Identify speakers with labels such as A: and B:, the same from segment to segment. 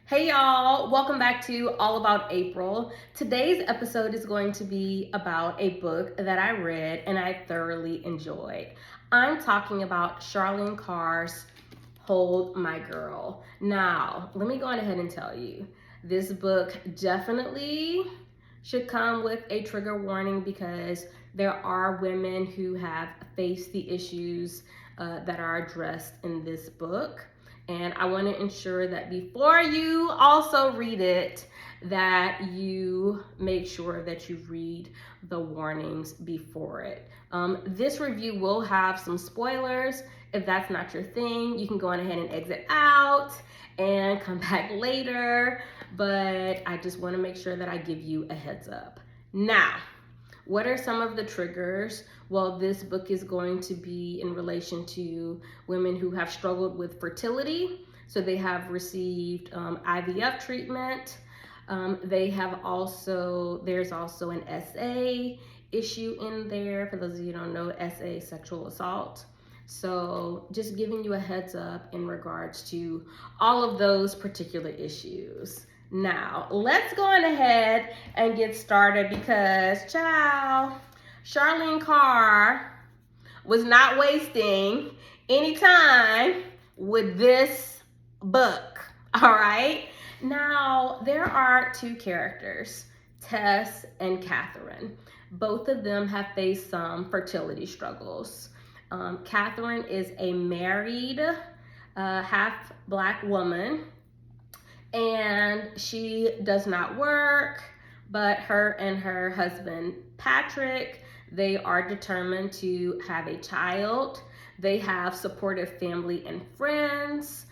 A: Hey y'all, welcome back to All About April. Today's episode is going to be about a book that I read and I thoroughly enjoyed. I'm talking about Charlene Carr's Hold My Girl. Now, let me go on ahead and tell you, this book definitely should come with a trigger warning because there are women who have faced the issues that are addressed in this book. And I want to ensure that before you also read it, that you make sure that you read the warnings before it. This review will have some spoilers. If that's not your thing, you can go on ahead and exit out and come back later. But I just want to make sure that I give you a heads up. Now, what are some of the triggers? Well, this book is going to be in relation to women who have struggled with fertility. So they have received IVF treatment. There's also an SA issue in there. For those of you who don't know, SA, sexual assault. So just giving you a heads up in regards to all of those particular issues. Now, let's go on ahead and get started because, Charlene Carr was not wasting any time with this book, all right? Now, there are two characters, Tess and Catherine. Both of them have faced some fertility struggles. Catherine is a married, half Black woman, and she does not work, but her and her husband Patrick, they are determined to have a child. They have supportive family and friends,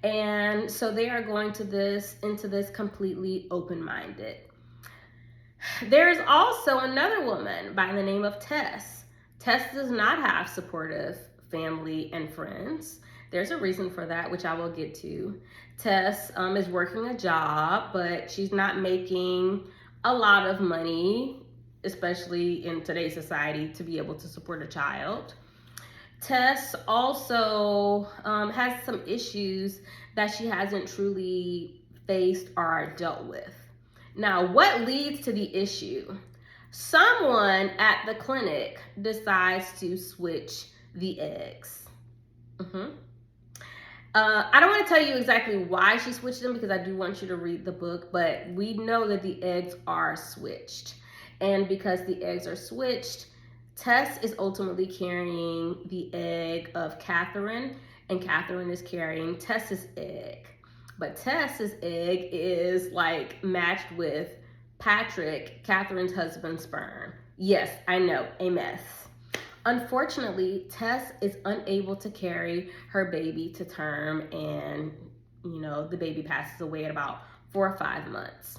A: and so they are going into this completely open-minded. There's also another woman by the name of Tess. Tess does not have supportive family and friends. There's a reason for that, which I will get to. Tess is working a job, but she's not making a lot of money, especially in today's society, to be able to support a child. Tess also has some issues that she hasn't truly faced or dealt with. Now, what leads to the issue? Someone at the clinic decides to switch the eggs. I don't want to tell you exactly why she switched them because I do want you to read the book, but we know that the eggs are switched. And because the eggs are switched, Tess is ultimately carrying the egg of Catherine, and Catherine is carrying Tess's egg. But Tess's egg is like matched with Patrick, Catherine's husband's sperm. Yes, I know, a mess. Unfortunately, Tess is unable to carry her baby to term, and the baby passes away at about 4 or 5 months.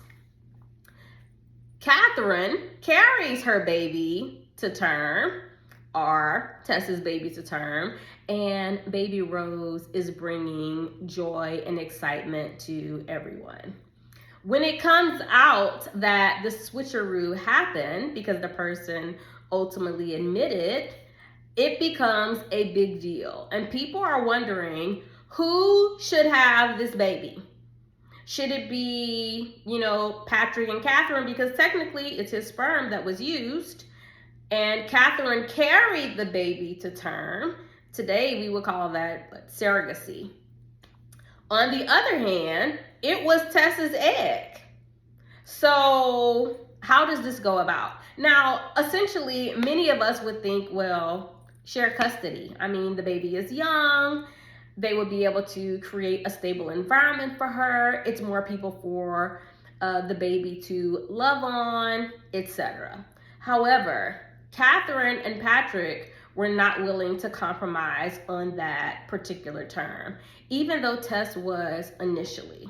A: Catherine carries her baby to term, or Tess's baby to term, and baby Rose is bringing joy and excitement to everyone. When it comes out that the switcheroo happened because the person ultimately admitted, it becomes a big deal. And people are wondering, who should have this baby? Should it be, Patrick and Catherine? Because technically it's his sperm that was used. And Catherine carried the baby to term. Today we would call that surrogacy. On the other hand, it was Tess's egg. So how does this go about? Now, essentially, many of us would think, well, share custody. I mean, the baby is young. They would be able to create a stable environment for her. It's more people for the baby to love on, etc. However, Catherine and Patrick were not willing to compromise on that particular term, even though Tess was initially.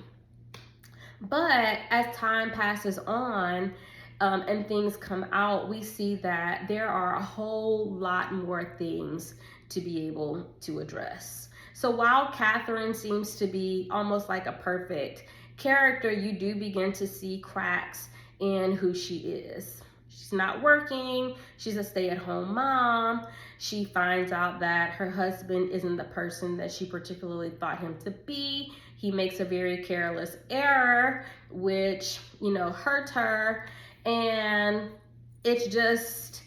A: But as time passes on and things come out, we see that there are a whole lot more things to be able to address. So while Catherine seems to be almost like a perfect character, you do begin to see cracks in who she is. She's not working. She's a stay-at-home mom. She finds out that her husband isn't the person that she particularly thought him to be. He makes a very careless error, which, hurt her. And it's just,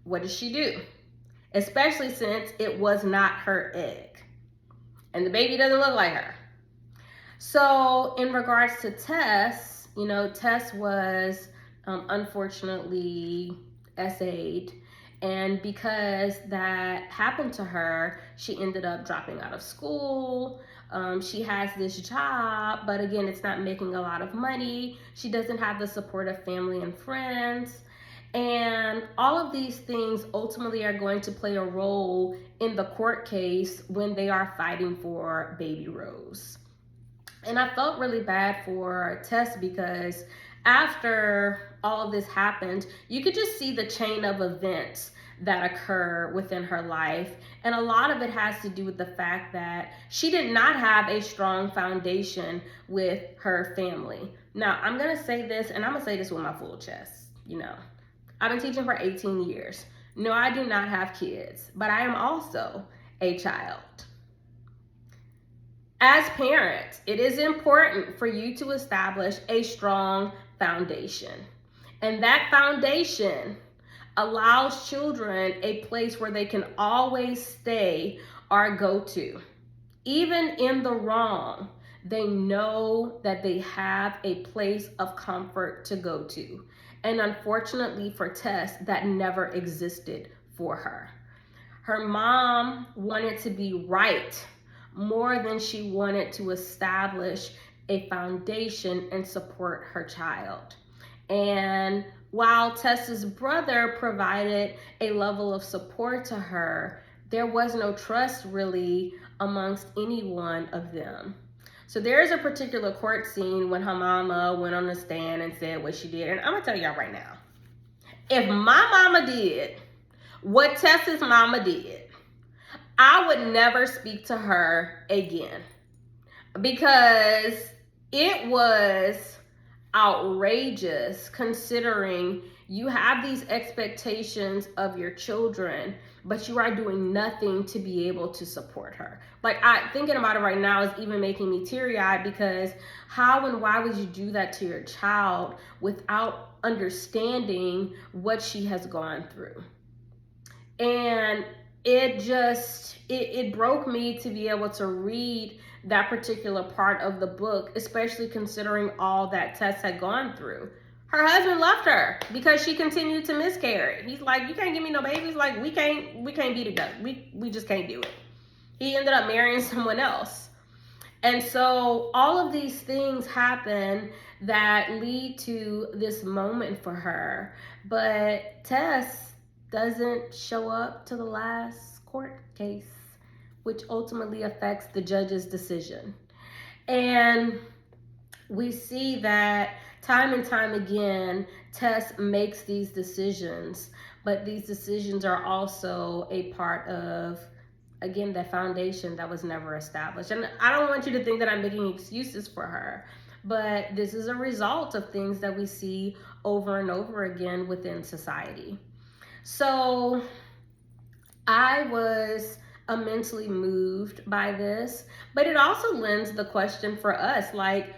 A: what does she do? Especially since it was not her egg. And the baby doesn't look like her. So in regards to Tess, Tess was unfortunately SA'd. And because that happened to her, she ended up dropping out of school. She has this job, but again, it's not making a lot of money. She doesn't have the support of family and friends. And all of these things ultimately are going to play a role in the court case when they are fighting for baby Rose. And I felt really bad for Tess because after all of this happened, you could just see the chain of events that occur within her life. And a lot of it has to do with the fact that she did not have a strong foundation with her family. Now, I'm going to say this, and I'm going to say this with my full chest. I've been teaching for 18 years. No, I do not have kids, but I am also a child. As parents, it is important for you to establish a strong foundation. And that foundation allows children a place where they can always stay or go to. Even in the wrong, they know that they have a place of comfort to go to. And unfortunately for Tess, that never existed for her. Her mom wanted to be right more than she wanted to establish a foundation and support her child. And while Tess's brother provided a level of support to her, there was no trust really amongst any one of them. So there is a particular court scene when her mama went on the stand and said what she did. And I'm going to tell y'all right now, if my mama did what Tess's mama did, I would never speak to her again, because it was outrageous considering you have these expectations of your children, but you are doing nothing to be able to support her. Thinking about it right now is even making me teary-eyed, because how and why would you do that to your child without understanding what she has gone through? And it broke me to be able to read that particular part of the book, especially considering all that Tess had gone through. Her husband left her because she continued to miscarry. He's like, you can't give me no babies. Like, we can't be together. We just can't do it. He ended up marrying someone else. And so all of these things happen that lead to this moment for her. But Tess doesn't show up to the last court case, which ultimately affects the judge's decision. And we see that time and time again, Tess makes these decisions, but these decisions are also a part of, again, the foundation that was never established. And I don't want you to think that I'm making excuses for her, but this is a result of things that we see over and over again within society. So I was immensely moved by this, but it also lends the question for us, like,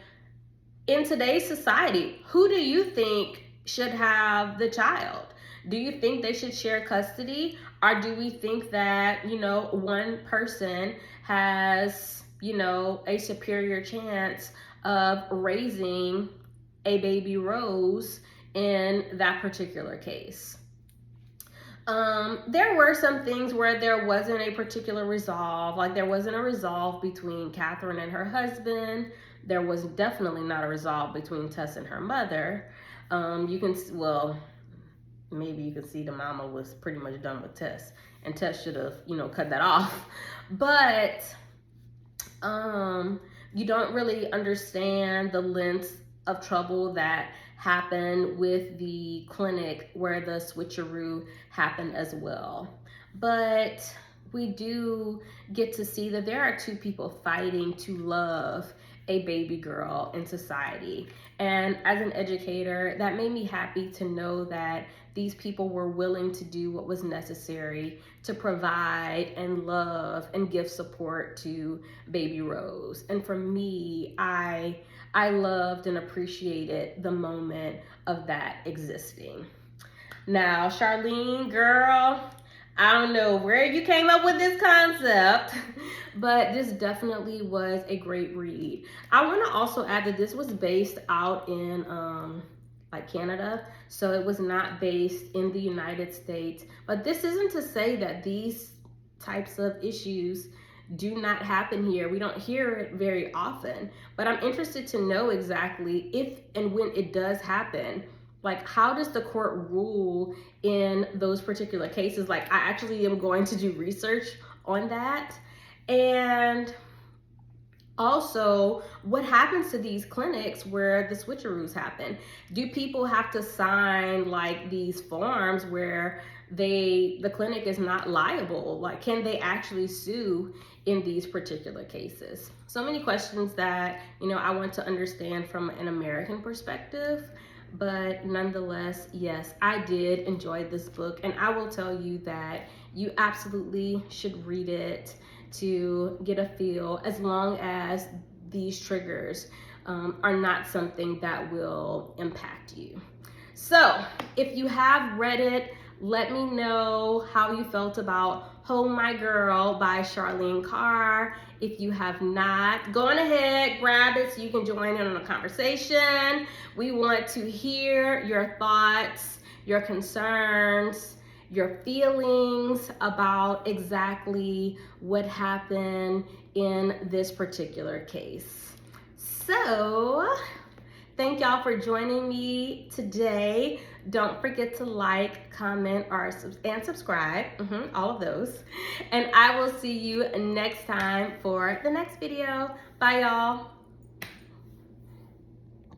A: in today's society, who do you think should have the child? Do you think they should share custody? Or do we think that, one person has, a superior chance of raising a baby Rose in that particular case? There were some things where there wasn't a particular resolve. Like, there wasn't a resolve between Catherine and her husband. There was definitely not a resolve between Tess and her mother. Maybe you can see the mama was pretty much done with Tess, and Tess should have, cut that off. But you don't really understand the lengths of trouble that happened with the clinic where the switcheroo happened as well. But we do get to see that there are two people fighting to love a baby girl in society. And as an educator, that made me happy to know that these people were willing to do what was necessary to provide and love and give support to baby Rose. And for me, I loved and appreciated the moment of that existing. Now, Charlene, girl, I don't know where you came up with this concept, but this definitely was a great read. I want to also add that this was based out in like Canada, so it was not based in the United States. But this isn't to say that these types of issues do not happen here. We don't hear it very often, but I'm interested to know exactly if and when it does happen, like how does the court rule in those particular cases. Like I actually am going to do research on that. And also, what happens to these clinics where the switcheroos happen? Do people have to sign like these forms where the clinic is not liable? Like, can they actually sue in these particular cases? So many questions that, I want to understand from an American perspective. But nonetheless, yes, I did enjoy this book, and I will tell you that you absolutely should read it to get a feel, as long as these triggers are not something that will impact you. So if you have read it, let me know how you felt about Hold My Girl by Charlene Carr. If you have not, go on ahead, grab it so you can join in on the conversation. We want to hear your thoughts, your concerns, your feelings about exactly what happened in this particular case. So, thank y'all for joining me today. Don't forget to like, comment, and subscribe, all of those. And I will see you next time for the next video. Bye, y'all.